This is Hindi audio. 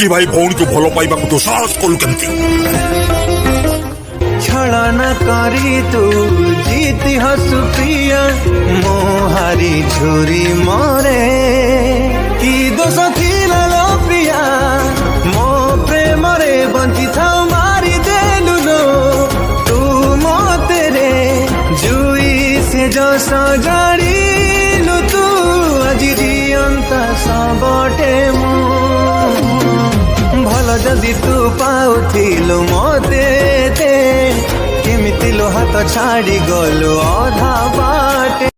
कि भाई भौणी को भल पाइबा तो साहस कलु केमती छलना करी तू जीती हसु प्रिया मोहारी झुरी मरे कि दोष थिला लो प्रिया मो प्रेम रे बंची था मारी देलु लो तू मोते रे जुई से जो सजाड़ीलु तू आज जीअंत सबटे मु भल जदि तू पाउथिलु मते दे केमिति लो हाथ छाड़ी गलु अधा बाटे।